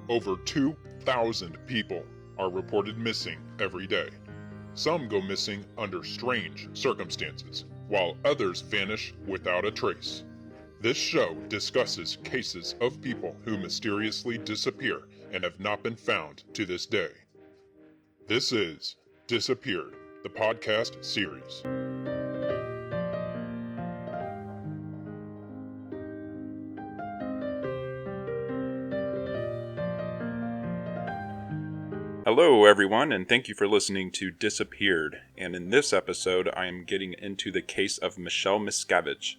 Over 2,000 people are reported missing every day. Some go missing under strange circumstances, while others vanish without a trace. This show discusses cases of people who mysteriously disappear and have not been found to this day. This is Disappeared, the podcast series. Hello everyone, and thank you for listening to Disappeared, and in this episode I am getting into the case of Michele Miscavige.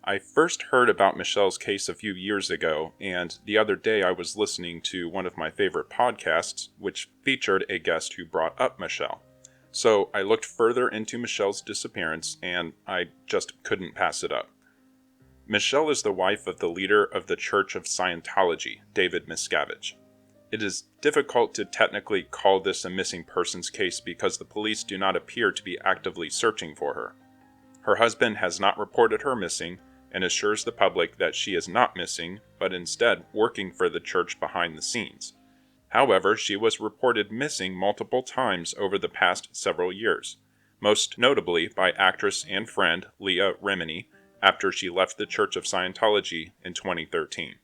I first heard about Michelle's case a few years ago, and the other day I was listening to one of my favorite podcasts, which featured a guest who brought up Michele. So I looked further into Michelle's disappearance, and I just couldn't pass it up. Michele is the wife of the leader of the Church of Scientology, David Miscavige. It is difficult to technically call this a missing persons case because the police do not appear to be actively searching for her. Her husband has not reported her missing and assures the public that she is not missing, but instead working for the church behind the scenes. However, she was reported missing multiple times over the past several years, most notably by actress and friend Leah Remini after she left the Church of Scientology in 2013.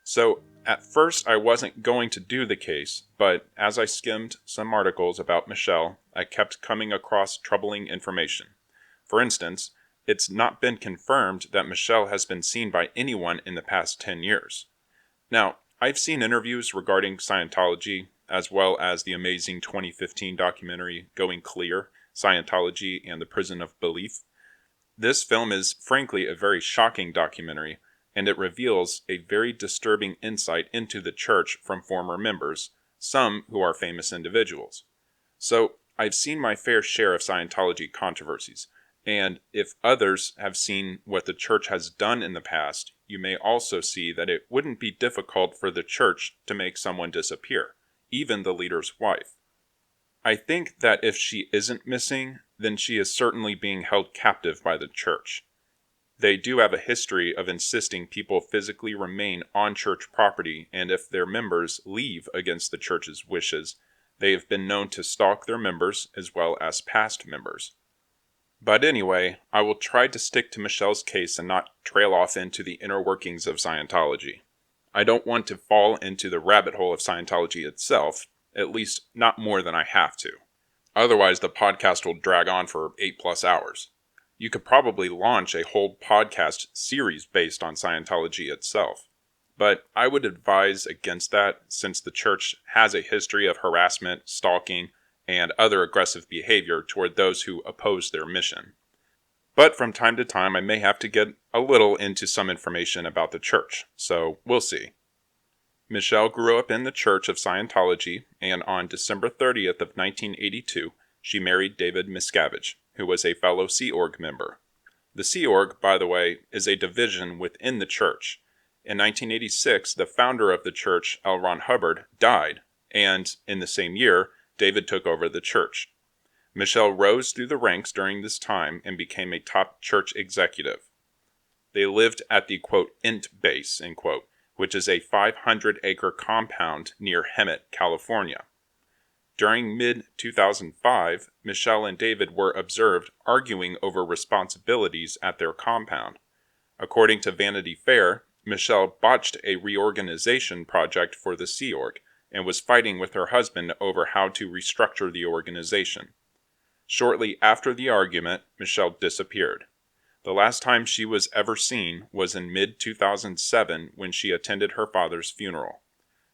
So, at first, I wasn't going to do the case, but as I skimmed some articles about Michele, I kept coming across troubling information. For instance, it's not been confirmed that Michele has been seen by anyone in the past 10 years. Now, I've seen interviews regarding Scientology, as well as the amazing 2015 documentary Going Clear, Scientology and the Prison of Belief. This film is frankly a very shocking documentary, and it reveals a very disturbing insight into the church from former members, some who are famous individuals. So, I've seen my fair share of Scientology controversies, and if others have seen what the church has done in the past, you may also see that it wouldn't be difficult for the church to make someone disappear, even the leader's wife. I think that if she isn't missing, then she is certainly being held captive by the church. They do have a history of insisting people physically remain on church property, and if their members leave against the church's wishes, they have been known to stalk their members as well as past members. But anyway, I will try to stick to Michele's case and not trail off into the inner workings of Scientology. I don't want to fall into the rabbit hole of Scientology itself, at least not more than I have to. Otherwise, the podcast will drag on for 8+ hours. You could probably launch a whole podcast series based on Scientology itself. But I would advise against that since the church has a history of harassment, stalking, and other aggressive behavior toward those who oppose their mission. But from time to time, I may have to get a little into some information about the church, so we'll see. Michele grew up in the Church of Scientology, and on December 30th of 1982, she married David Miscavige, who was a fellow Sea Org member. The Sea Org, by the way, is a division within the church. In 1986, the founder of the church, L. Ron Hubbard, died, and in the same year, David took over the church. Michele rose through the ranks during this time and became a top church executive. They lived at the, quote, Int base, end quote, which is a 500-acre compound near Hemet, California. During mid-2005, Michele and David were observed arguing over responsibilities at their compound. According to Vanity Fair, Michele botched a reorganization project for the Sea Org and was fighting with her husband over how to restructure the organization. Shortly after the argument, Michele disappeared. The last time she was ever seen was in mid-2007 when she attended her father's funeral.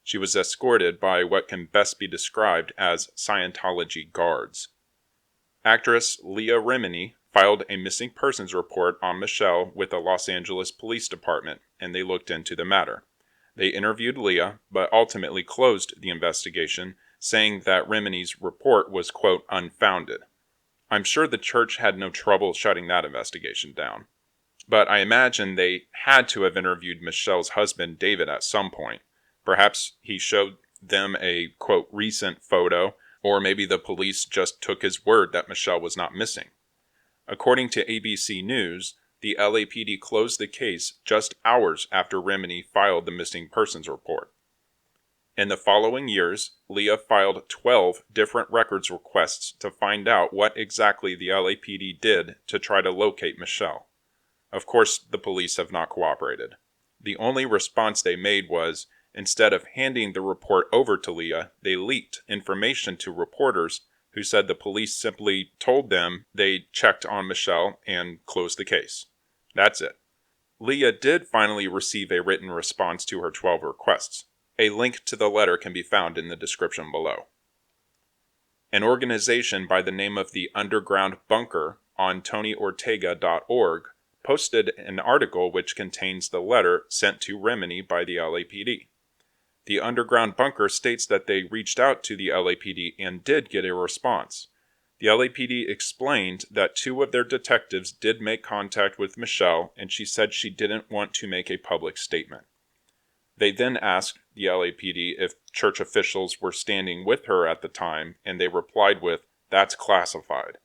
She was escorted by what can best be described as Scientology guards. Actress Leah Remini filed a missing persons report on Michele with the Los Angeles Police Department, and they looked into the matter. They interviewed Leah, but ultimately closed the investigation, saying that Remini's report was, quote, unfounded. I'm sure the church had no trouble shutting that investigation down. But I imagine they had to have interviewed Michele's husband, David, at some point. Perhaps he showed them a, quote, recent photo, or maybe the police just took his word that Michele was not missing. According to ABC News, the LAPD closed the case just hours after Remini filed the missing persons report. In the following years, Leah filed 12 different records requests to find out what exactly the LAPD did to try to locate Michele. Of course, the police have not cooperated. The only response they made was, instead of handing the report over to Leah, they leaked information to reporters who said the police simply told them they checked on Michele and closed the case. That's it. Leah did finally receive a written response to her 12 requests. A link to the letter can be found in the description below. An organization by the name of the Underground Bunker on TonyOrtega.org posted an article which contains the letter sent to Remini by the LAPD. The Underground Bunker states that they reached out to the LAPD and did get a response. The LAPD explained that 2 of their detectives did make contact with Michele, and she said she didn't want to make a public statement. They then asked the LAPD if church officials were standing with her at the time, and they replied with, "That's classified."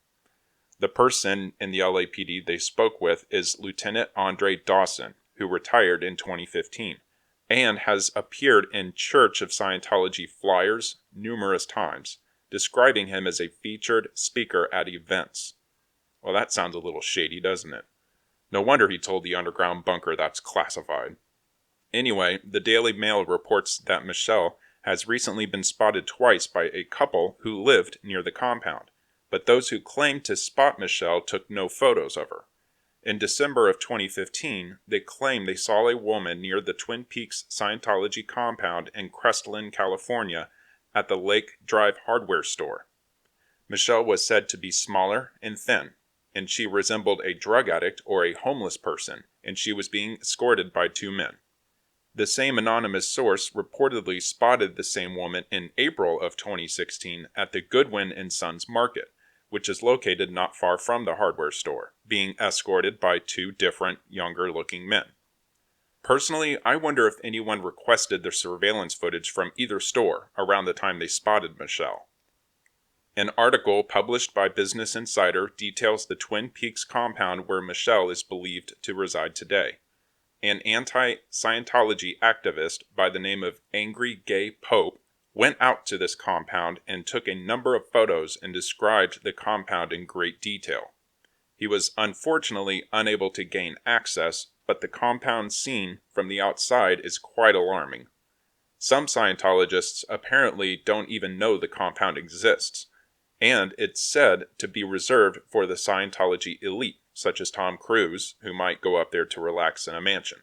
The person in the LAPD they spoke with is Lieutenant Andre Dawson, who retired in 2015, and has appeared in Church of Scientology flyers numerous times, describing him as a featured speaker at events. Well, that sounds a little shady, doesn't it? No wonder he told the Underground Bunker that's classified. Anyway, the Daily Mail reports that Michele has recently been spotted twice by a couple who lived near the compound, but those who claimed to spot Michele took no photos of her. In December of 2015, they claimed they saw a woman near the Twin Peaks Scientology compound in Crestline, California, at the Lake Drive hardware store. Michele was said to be smaller and thin, and she resembled a drug addict or a homeless person, and she was being escorted by 2 men. The same anonymous source reportedly spotted the same woman in April of 2016 at the Goodwin & Sons Market, which is located not far from the hardware store, being escorted by 2 different, younger-looking men. Personally, I wonder if anyone requested the surveillance footage from either store around the time they spotted Michele. An article published by Business Insider details the Twin Peaks compound where Michele is believed to reside today. An anti-Scientology activist by the name of Angry Gay Pope went out to this compound and took a number of photos and described the compound in great detail. He was unfortunately unable to gain access, but the compound seen from the outside is quite alarming. Some Scientologists apparently don't even know the compound exists, and it's said to be reserved for the Scientology elite, such as Tom Cruise, who might go up there to relax in a mansion.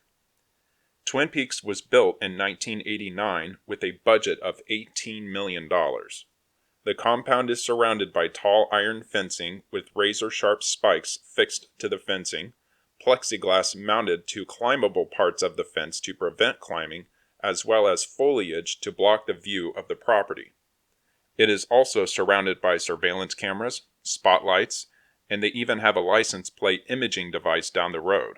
Twin Peaks was built in 1989 with a budget of $18 million. The compound is surrounded by tall iron fencing with razor-sharp spikes fixed to the fencing, plexiglass mounted to climbable parts of the fence to prevent climbing, as well as foliage to block the view of the property. It is also surrounded by surveillance cameras, spotlights, and they even have a license plate imaging device down the road.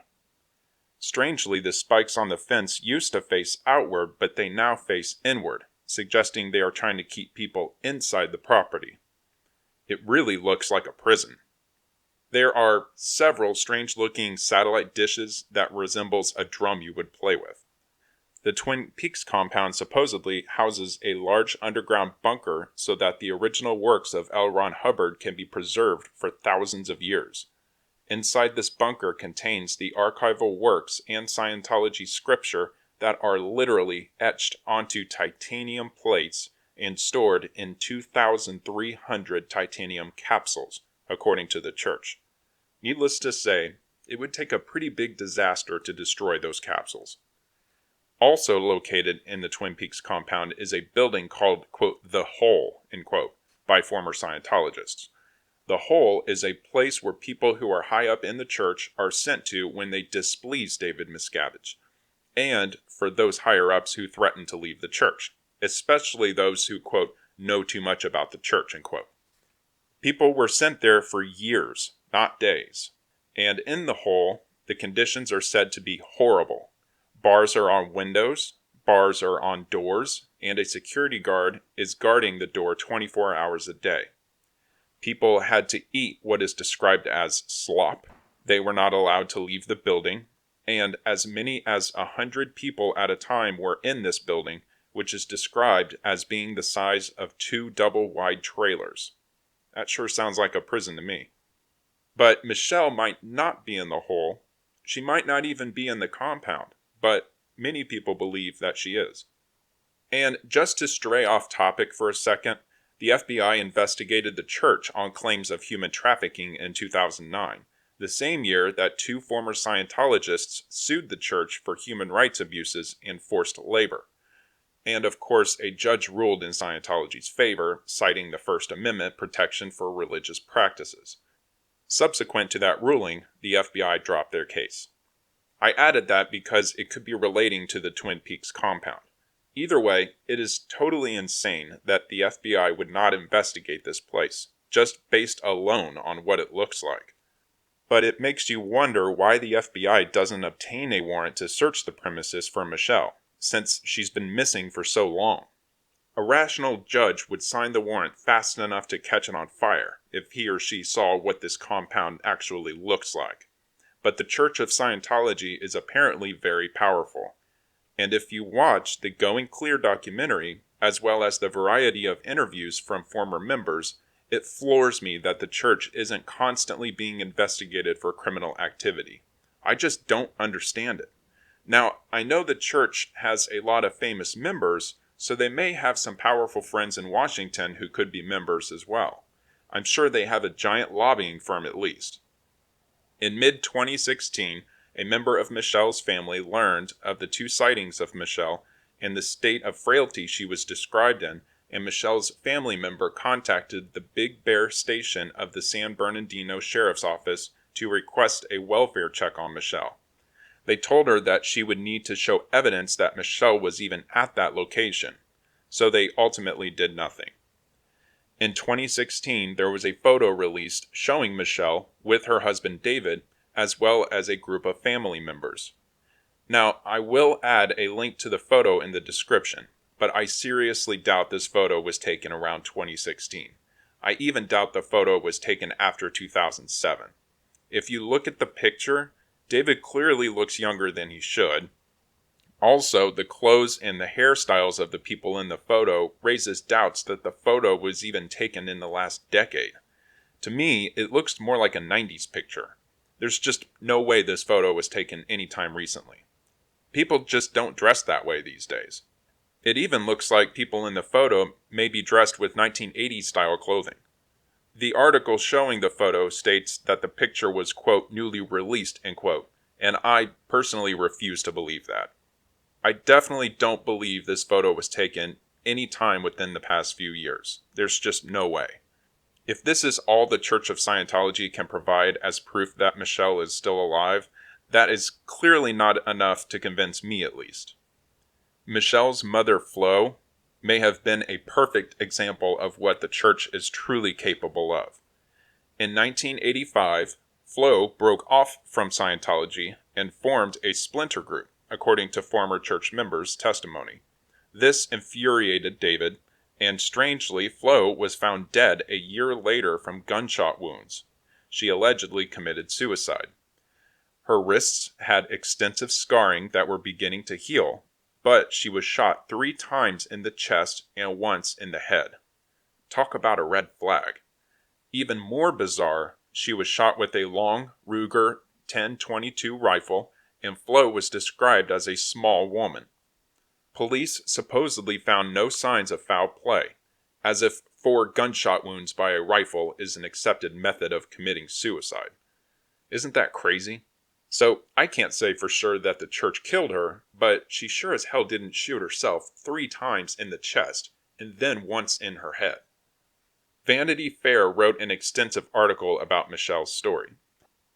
Strangely, the spikes on the fence used to face outward, but they now face inward, suggesting they are trying to keep people inside the property. It really looks like a prison. There are several strange-looking satellite dishes that resembles a drum you would play with. The Twin Peaks compound supposedly houses a large underground bunker so that the original works of L. Ron Hubbard can be preserved for thousands of years. Inside this bunker contains the archival works and Scientology scripture that are literally etched onto titanium plates and stored in 2,300 titanium capsules, according to the church. Needless to say, it would take a pretty big disaster to destroy those capsules. Also located in the Twin Peaks compound is a building called, quote, the Hole, end quote, by former Scientologists. The Hole is a place where people who are high up in the church are sent to when they displease David Miscavige, and for those higher-ups who threaten to leave the church, especially those who, quote, know too much about the church, end quote. People were sent there for years, not days, and in the Hole, the conditions are said to be horrible. Bars are on windows, bars are on doors, and a security guard is guarding the door 24 hours a day. People had to eat what is described as slop. They were not allowed to leave the building, and as many as 100 people at a time were in this building, which is described as being the size of 2 double-wide trailers. That sure sounds like a prison to me. But Michele might not be in the hole. She might not even be in the compound, but many people believe that she is. And just to stray off topic for a second, the FBI investigated the church on claims of human trafficking in 2009, the same year that 2 former Scientologists sued the church for human rights abuses and forced labor. And of course, a judge ruled in Scientology's favor, citing the First Amendment protection for religious practices. Subsequent to that ruling, the FBI dropped their case. I added that because it could be relating to the Twin Peaks compound. Either way, it is totally insane that the FBI would not investigate this place, just based alone on what it looks like. But it makes you wonder why the FBI doesn't obtain a warrant to search the premises for Michele, since she's been missing for so long. A rational judge would sign the warrant fast enough to catch it on fire if he or she saw what this compound actually looks like. But the Church of Scientology is apparently very powerful. And if you watch the Going Clear documentary, as well as the variety of interviews from former members, it floors me that the church isn't constantly being investigated for criminal activity. I just don't understand it. Now, I know the church has a lot of famous members, so they may have some powerful friends in Washington who could be members as well. I'm sure they have a giant lobbying firm at least. In mid-2016, a member of Michele's family learned of the 2 sightings of Michele and the state of frailty she was described in, and Michele's family member contacted the Big Bear station of the San Bernardino Sheriff's Office to request a welfare check on Michele. They told her that she would need to show evidence that Michele was even at that location, so they ultimately did nothing. In 2016, there was a photo released showing Michele with her husband David, as well as a group of family members. Now, I will add a link to the photo in the description, but I seriously doubt this photo was taken around 2016. I even doubt the photo was taken after 2007. If you look at the picture, David clearly looks younger than he should. Also, the clothes and the hairstyles of the people in the photo raises doubts that the photo was even taken in the last decade. To me, it looks more like a 90s picture. There's just no way this photo was taken anytime recently. People just don't dress that way these days. It even looks like people in the photo may be dressed with 1980s style clothing. The article showing the photo states that the picture was, quote, newly released, end quote, and I personally refuse to believe that. I definitely don't believe this photo was taken any time within the past few years. There's just no way. If this is all the Church of Scientology can provide as proof that Michele is still alive, that is clearly not enough to convince me at least. Michele's mother, Flo, may have been a perfect example of what the church is truly capable of. In 1985, Flo broke off from Scientology and formed a splinter group, according to former church members' testimony. This infuriated David, and strangely, Flo was found dead a year later from gunshot wounds. She allegedly committed suicide. Her wrists had extensive scarring that were beginning to heal, but she was shot 3 times in the chest and once in the head. Talk about a red flag. Even more bizarre, she was shot with a long Ruger 10-22 rifle, and Flo was described as a small woman. Police supposedly found no signs of foul play, as if 4 gunshot wounds by a rifle is an accepted method of committing suicide. Isn't that crazy? So, I can't say for sure that the church killed her, but she sure as hell didn't shoot herself 3 times in the chest, and then once in her head. Vanity Fair wrote an extensive article about Michele's story.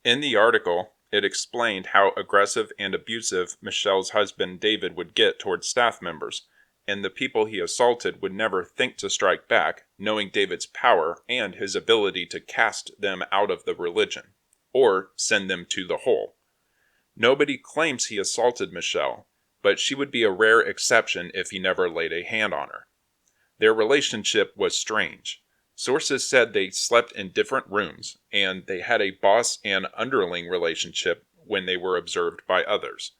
In the article, it explained how aggressive and abusive Michele's husband David would get towards staff members, and the people he assaulted would never think to strike back, knowing David's power and his ability to cast them out of the religion, or send them to the hole. Nobody claims he assaulted Michele, but she would be a rare exception if he never laid a hand on her. Their relationship was strange. Sources said they slept in different rooms, and they had a boss and underling relationship when they were observed by others.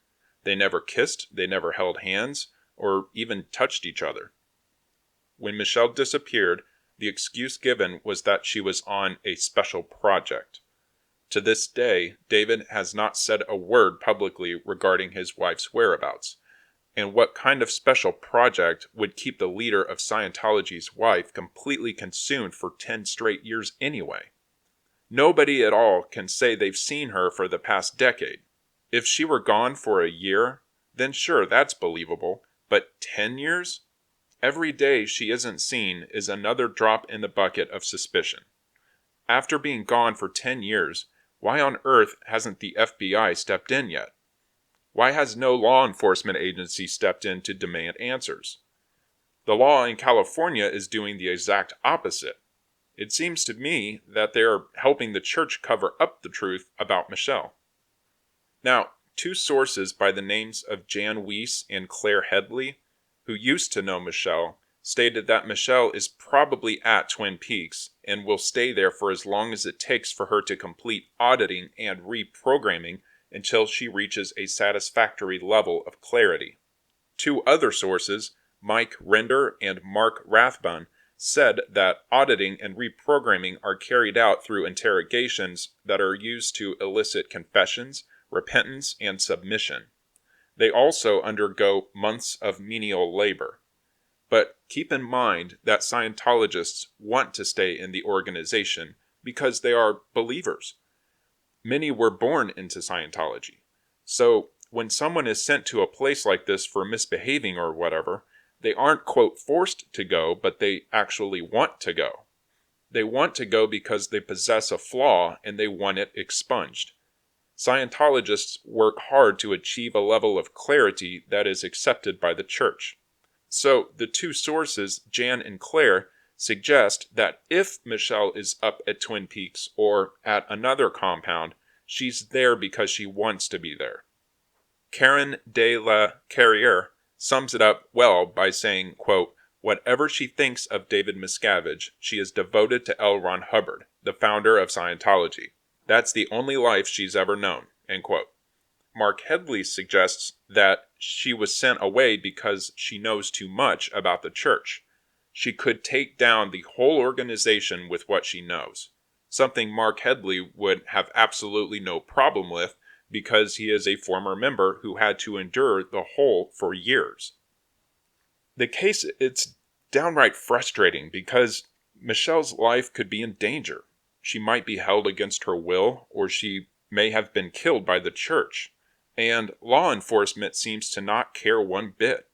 They never kissed, they never held hands, or even touched each other. When Michele disappeared, the excuse given was that she was on a special project. To this day, David has not said a word publicly regarding his wife's whereabouts. And what kind of special project would keep the leader of Scientology's wife completely consumed for 10 straight years anyway? Nobody at all can say they've seen her for the past decade. If she were gone for a year, then sure, that's believable. But 10 years? Every day she isn't seen is another drop in the bucket of suspicion. After being gone for 10 years, why on earth hasn't the FBI stepped in yet? Why has no law enforcement agency stepped in to demand answers? The law in California is doing the exact opposite. It seems to me that they are helping the church cover up the truth about Michele. Now, two sources by the names of Jan Weiss and Claire Headley, who used to know Michele, stated that Michele is probably at Twin Peaks and will stay there for as long as it takes for her to complete auditing and reprogramming until she reaches a satisfactory level of clarity. Two other sources, Mike Render and Mark Rathbun, said that auditing and reprogramming are carried out through interrogations that are used to elicit confessions, repentance, and submission. They also undergo months of menial labor. But keep in mind that Scientologists want to stay in the organization because they are believers. Many were born into Scientology. So when someone is sent to a place like this for misbehaving or whatever, they aren't, quote, forced to go, but they actually want to go. They want to go because they possess a flaw and they want it expunged. Scientologists work hard to achieve a level of clarity that is accepted by the church. So the two sources, Jan and Claire, suggest that if Michele is up at Twin Peaks or at another compound, she's there because she wants to be there. Karen de la Carriere sums it up well by saying, quote, "Whatever she thinks of David Miscavige, she is devoted to L. Ron Hubbard, the founder of Scientology. That's the only life she's ever known," end quote. Mark Headley suggests that she was sent away because she knows too much about the church. She could take down the whole organization with what she knows, something Mark Headley would have absolutely no problem with because he is a former member who had to endure the whole for years. The case, it's downright frustrating because Michele's life could be in danger. She might be held against her will, or she may have been killed by the church. And law enforcement seems to not care one bit.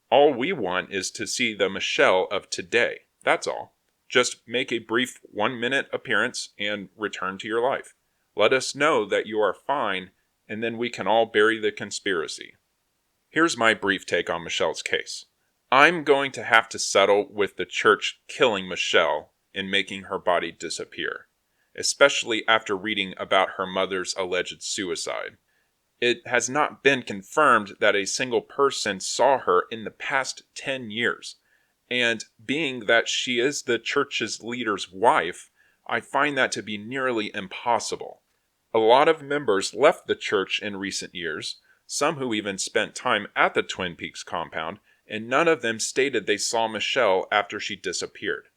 All we want is to see the Michele of today. That's all. Just make a brief 1-minute appearance and return to your life. Let us know that you are fine, and then we can all bury the conspiracy. Here's my brief take on Michele's case. I'm going to have to settle with the church killing Michele and making her body disappear, especially after reading about her mother's alleged suicide. It has not been confirmed that a single person saw her in the past 10 years. And being that she is the church's leader's wife, I find that to be nearly impossible. A lot of members left the church in recent years, some who even spent time at the Twin Peaks compound, and none of them stated they saw Michele after she disappeared.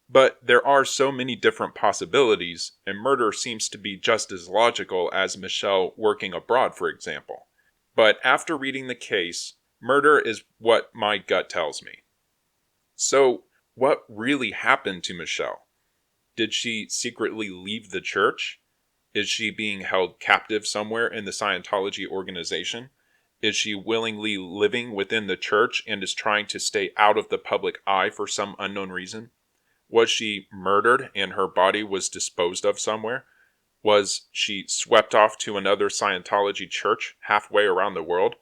But there are so many different possibilities, and murder seems to be just as logical as Michele working abroad, for example. But after reading the case, murder is what my gut tells me. So, what really happened to Michele? Did she secretly leave the church? Is she being held captive somewhere in the Scientology organization? Is she willingly living within the church and is trying to stay out of the public eye for some unknown reason? Was she murdered and her body was disposed of somewhere? Was she swept off to another Scientology church halfway around the world?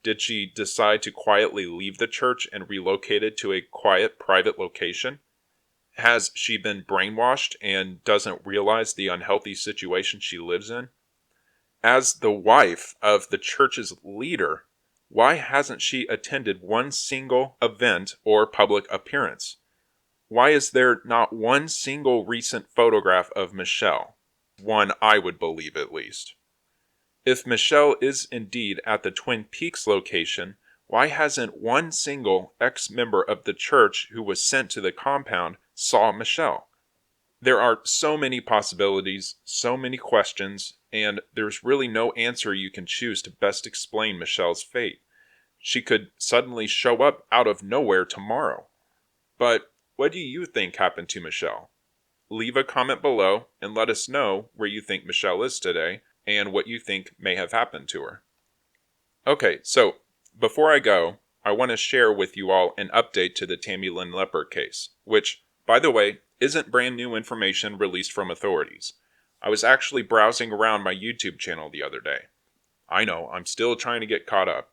Did she decide to quietly leave the church and relocated to a quiet, private location? Has she been brainwashed and doesn't realize the unhealthy situation she lives in? As the wife of the church's leader, why hasn't she attended one single event or public appearance? Why is there not one single recent photograph of Michele? One I would believe, at least. If Michele is indeed at the Twin Peaks location, Why hasn't one single ex-member of the church who was sent to the compound saw Michele? There are so many possibilities, so many questions, and there's really no answer you can choose to best explain Michele's fate. She could suddenly show up out of nowhere tomorrow. But what do you think happened to Michele? Leave a comment below and let us know where you think Michele is today and what you think may have happened to her. Okay, so before I go, I want to share with you all an update to the Tammy Lynn Leppert case, which, by the way, isn't brand new information released from authorities. I was actually browsing around my YouTube channel the other day. I know, I'm still trying to get caught up.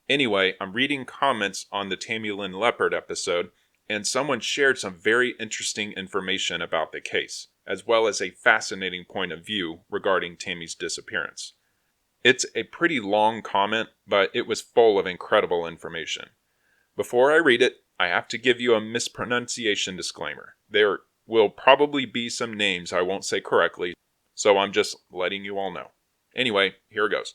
Anyway, I'm reading comments on the Tammy Lynn Leppert episode, and someone shared some very interesting information about the case, as well as a fascinating point of view regarding Tammy's disappearance. It's a pretty long comment, but it was full of incredible information. Before I read it, I have to give you a mispronunciation disclaimer. There will probably be some names I won't say correctly, so I'm just letting you all know. Anyway, here goes.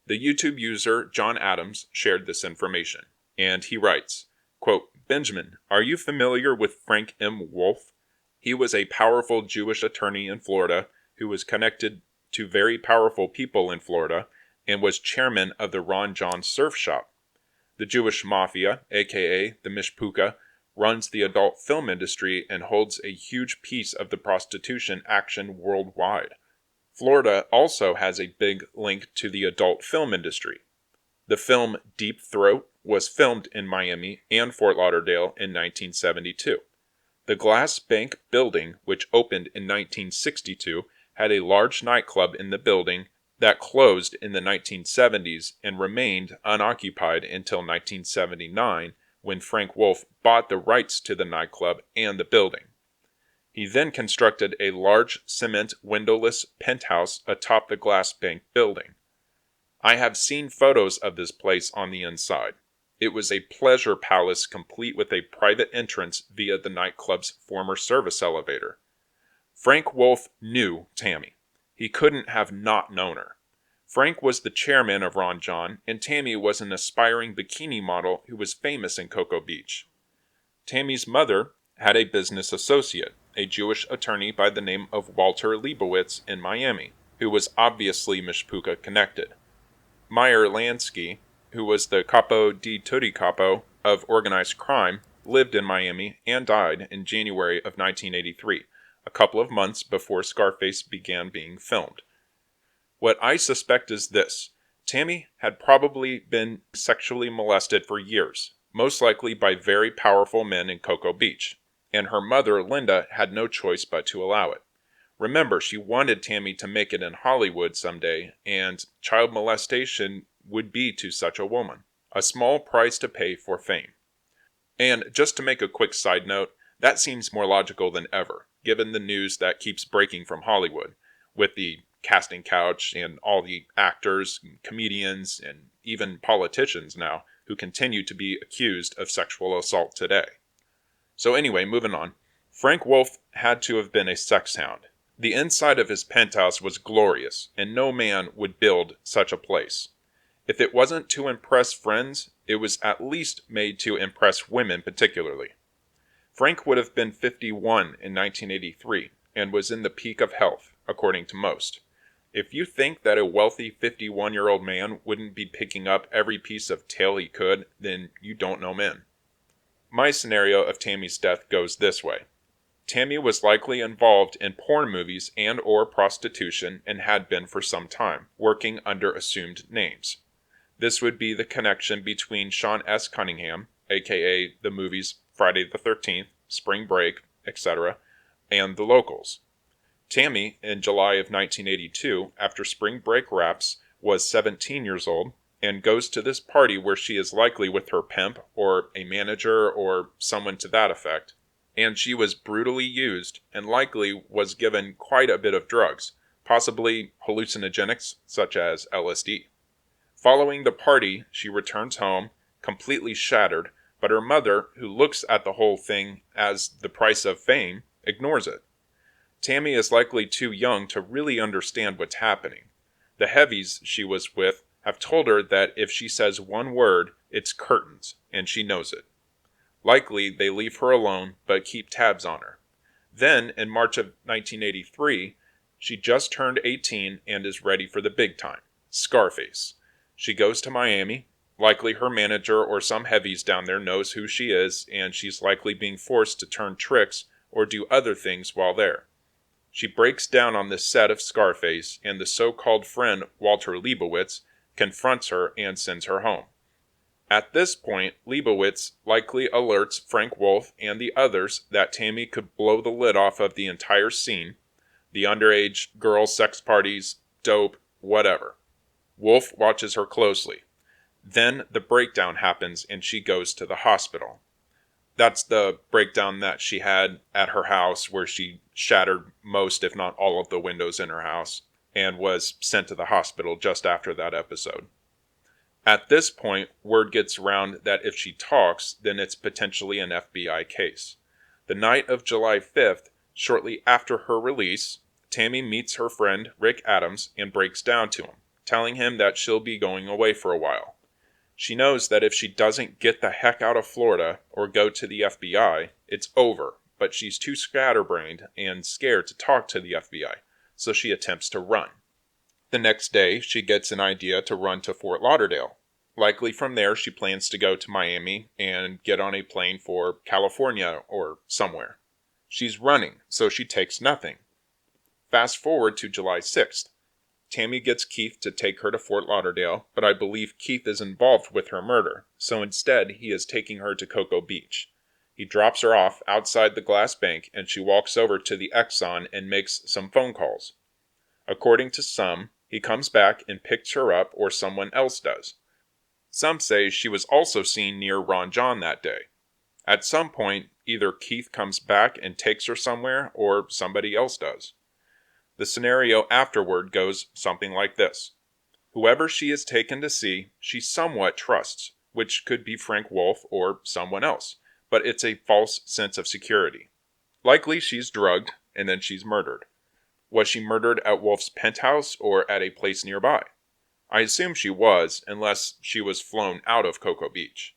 The YouTube user John Adams shared this information, and he writes, quote, Benjamin, are you familiar with Frank M. Wolf? He was a powerful Jewish attorney in Florida who was connected to very powerful people in Florida and was chairman of the Ron John Surf Shop. The Jewish Mafia, aka the Mishpucha, runs the adult film industry and holds a huge piece of the prostitution action worldwide. Florida also has a big link to the adult film industry. The film Deep Throat was filmed in Miami and Fort Lauderdale in 1972. The Glass Bank building, which opened in 1962, had a large nightclub in the building that closed in the 1970s and remained unoccupied until 1979 when Frank Wolf bought the rights to the nightclub and the building. He then constructed a large cement windowless penthouse atop the Glass Bank building. I have seen photos of this place on the inside. It was a pleasure palace complete with a private entrance via the nightclub's former service elevator. Frank Wolf knew Tammy. He couldn't have not known her. Frank was the chairman of Ron John, and Tammy was an aspiring bikini model who was famous in Cocoa Beach. Tammy's mother had a business associate, a Jewish attorney by the name of Walter Leibowitz in Miami, who was obviously Mishpucha connected. Meyer Lansky, who was the capo di tutti capo of organized crime, lived in Miami and died in January of 1983, a couple of months before Scarface began being filmed. What I suspect is this. Tammy had probably been sexually molested for years, most likely by very powerful men in Cocoa Beach, and her mother, Linda, had no choice but to allow it. Remember, she wanted Tammy to make it in Hollywood someday, and child molestation would be to such a woman a small price to pay for fame. And just to make a quick side note, that seems more logical than ever, given the news that keeps breaking from Hollywood, with the casting couch and all the actors, and comedians, and even politicians now who continue to be accused of sexual assault today. So anyway, moving on. Frank Wolf had to have been a sex hound. The inside of his penthouse was glorious, and no man would build such a place. If it wasn't to impress friends, it was at least made to impress women particularly. Frank would have been 51 in 1983, and was in the peak of health, according to most. If you think that a wealthy 51-year-old man wouldn't be picking up every piece of tail he could, then you don't know men. My scenario of Tammy's death goes this way. Tammy was likely involved in porn movies and or prostitution and had been for some time, working under assumed names. This would be the connection between Sean S. Cunningham, aka the movies Friday the 13th, Spring Break, etc., and the locals. Tammy, in July of 1982, after Spring Break wraps, was 17 years old, and goes to this party where she is likely with her pimp, or a manager, or someone to that effect, and she was brutally used, and likely was given quite a bit of drugs, possibly hallucinogenics such as LSD. Following the party, she returns home, completely shattered, but her mother, who looks at the whole thing as the price of fame, ignores it. Tammy is likely too young to really understand what's happening. The heavies she was with have told her that if she says one word, It's curtains, and she knows it. Likely, they leave her alone, but keep tabs on her. Then, in March of 1983, she just turned 18 and is ready for the big time. Scarface. She goes to Miami. Likely her manager or some heavies down there knows who she is, and she's likely being forced to turn tricks or do other things while there. She breaks down on the set of Scarface, and the so-called friend Walter Leibowitz confronts her and sends her home. At this point, Leibowitz likely alerts Frank Wolf and the others that Tammy could blow the lid off of the entire scene, the underage girl sex parties, dope, whatever. Wolf watches her closely. Then the breakdown happens and she goes to the hospital. That's the breakdown that she had at her house where she shattered most, if not all, of the windows in her house and was sent to the hospital just after that episode. At this point, word gets around that if she talks, then it's potentially an FBI case. The night of July 5th, shortly after her release, Tammy meets her friend Rick Adams and breaks down to him, telling him that she'll be going away for a while. She knows that if she doesn't get the heck out of Florida or go to the FBI, it's over, but she's too scatterbrained and scared to talk to the FBI, so she attempts to run. The next day, she gets an idea to run to Fort Lauderdale. Likely from there, she plans to go to Miami and get on a plane for California or somewhere. She's running, so she takes nothing. Fast forward to July 6th. Tammy gets Keith to take her to Fort Lauderdale, but I believe Keith is involved with her murder, so instead he is taking her to Cocoa Beach. He drops her off outside the glass bank and she walks over to the Exxon and makes some phone calls. According to some, he comes back and picks her up or someone else does. Some say she was also seen near Ron John that day. At some point, either Keith comes back and takes her somewhere or somebody else does. The scenario afterward goes something like this. Whoever she is taken to see, she somewhat trusts, which could be Frank Wolf or someone else, but it's a false sense of security. Likely she's drugged and then she's murdered. Was she murdered at Wolf's penthouse or at a place nearby? I assume she was, unless she was flown out of Cocoa Beach.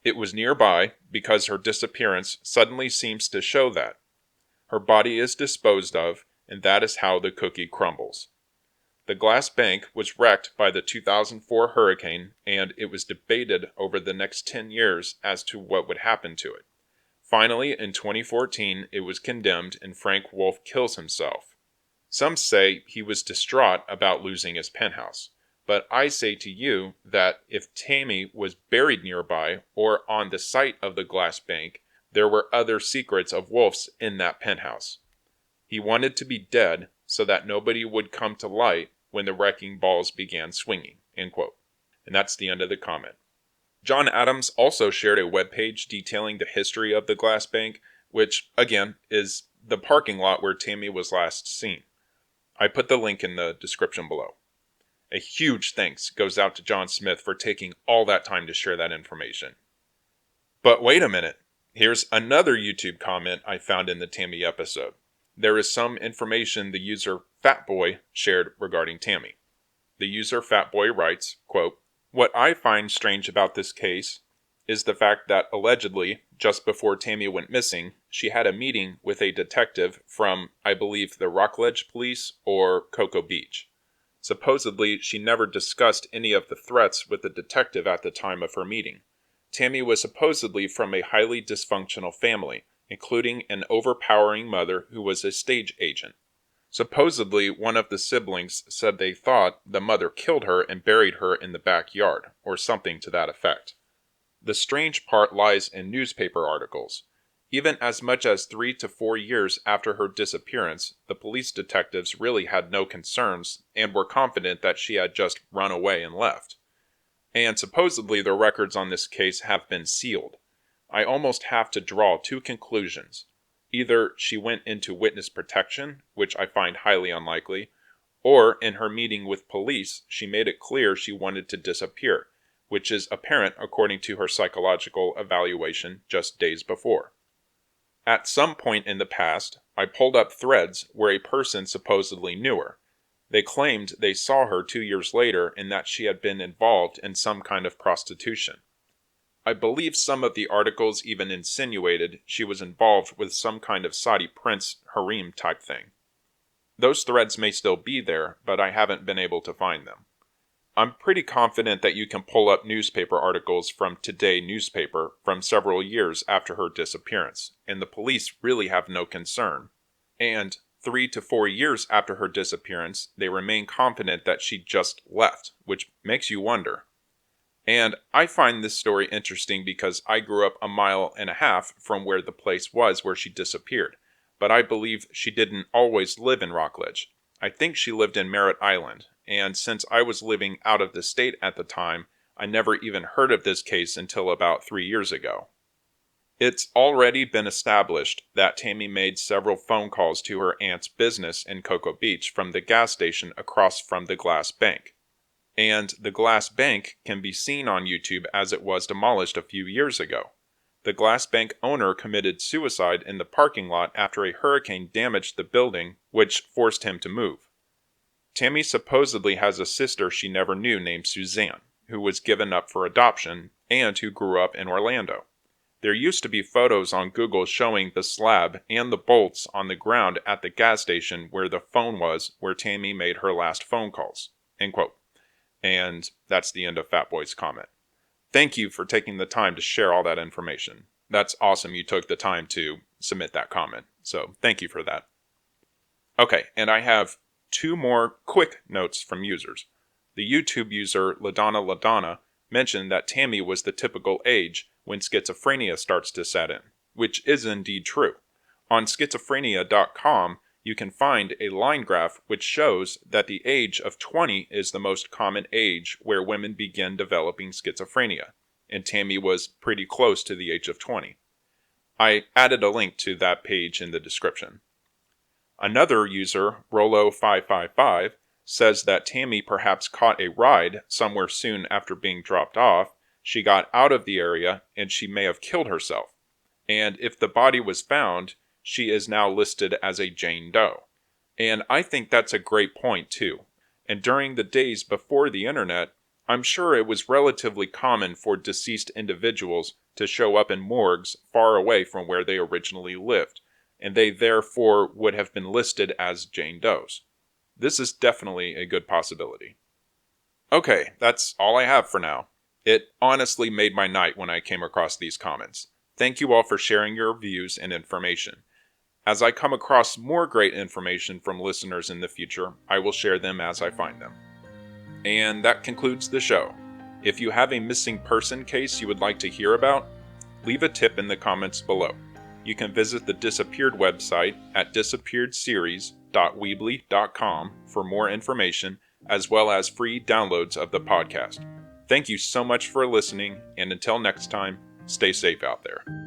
It was nearby because her disappearance suddenly seems to show that. Her body is disposed of, and that is how the cookie crumbles. The glass bank was wrecked by the 2004 hurricane, and it was debated over the next 10 years as to what would happen to it. Finally, in 2014, it was condemned and Frank Wolf kills himself. Some say he was distraught about losing his penthouse, but I say to you that if Tammy was buried nearby or on the site of the glass bank, there were other secrets of Wolf's in that penthouse. He wanted to be dead so that nobody would come to light when the wrecking balls began swinging, end quote. And that's the end of the comment. John Adams also shared a webpage detailing the history of the glass bank, which, again, is the parking lot where Tammy was last seen. I put the link in the description below. A huge thanks goes out to John Smith for taking all that time to share that information. But wait a minute. Here's another YouTube comment I found in the Tammy episode. There is some information the user Fatboy shared regarding Tammy. The user Fatboy writes, quote, "What I find strange about this case is the fact that allegedly, just before Tammy went missing, she had a meeting with a detective from, I believe, the Rockledge Police or Cocoa Beach. Supposedly, she never discussed any of the threats with the detective at the time of her meeting. Tammy was supposedly from a highly dysfunctional family, including an overpowering mother who was a stage agent. Supposedly, one of the siblings said they thought the mother killed her and buried her in the backyard, or something to that effect. The strange part lies in newspaper articles. Even as much as 3 to 4 years after her disappearance, the police detectives really had no concerns and were confident that she had just run away and left. And supposedly the records on this case have been sealed. I almost have to draw two conclusions. Either she went into witness protection, which I find highly unlikely, or in her meeting with police, she made it clear she wanted to disappear, which is apparent according to her psychological evaluation just days before. At some point in the past, I pulled up threads where a person supposedly knew her. They claimed they saw her 2 years later and that she had been involved in some kind of prostitution. I believe some of the articles even insinuated she was involved with some kind of Saudi prince harem type thing. Those threads may still be there, but I haven't been able to find them. I'm pretty confident that you can pull up newspaper articles from Today newspaper from several years after her disappearance, and the police really have no concern. And 3 to 4 years after her disappearance, they remain confident that she just left, which makes you wonder. And I find this story interesting because I grew up 1.5 miles from where the place was where she disappeared, but I believe she didn't always live in Rockledge. I think she lived in Merritt Island, and since I was living out of the state at the time, I never even heard of this case until about 3 years ago. It's already been established that Tammy made several phone calls to her aunt's business in Cocoa Beach from the gas station across from the Glass Bank. And the Glass Bank can be seen on YouTube as it was demolished a few years ago. The Glass Bank owner committed suicide in the parking lot after a hurricane damaged the building, which forced him to move. Tammy supposedly has a sister she never knew named Suzanne, who was given up for adoption and who grew up in Orlando. There used to be photos on Google showing the slab and the bolts on the ground at the gas station where the phone was where Tammy made her last phone calls. End quote. And that's the end of Fatboy's comment. Thank you for taking the time to share all that information. That's awesome you took the time to submit that comment. So thank you for that. Okay, and I have 2 more quick notes from users. The YouTube user LaDonna mentioned that Tammy was the typical age when schizophrenia starts to set in, which is indeed true. On schizophrenia.com, you can find a line graph which shows that the age of 20 is the most common age where women begin developing schizophrenia, and Tammy was pretty close to the age of 20. I added a link to that page in the description. Another user, Rolo555, says that Tammy perhaps caught a ride somewhere soon after being dropped off, she got out of the area, and she may have killed herself. And if the body was found, she is now listed as a Jane Doe. And I think that's a great point too. And during the days before the internet, I'm sure it was relatively common for deceased individuals to show up in morgues far away from where they originally lived, and they therefore would have been listed as Jane Does. This is definitely a good possibility. Okay, that's all I have for now. It honestly made my night when I came across these comments. Thank you all for sharing your views and information. As I come across more great information from listeners in the future, I will share them as I find them. And that concludes the show. If you have a missing person case you would like to hear about, leave a tip in the comments below. You can visit the Disappeared website at disappearedseries.weebly.com for more information, as well as free downloads of the podcast. Thank you so much for listening, and until next time, stay safe out there.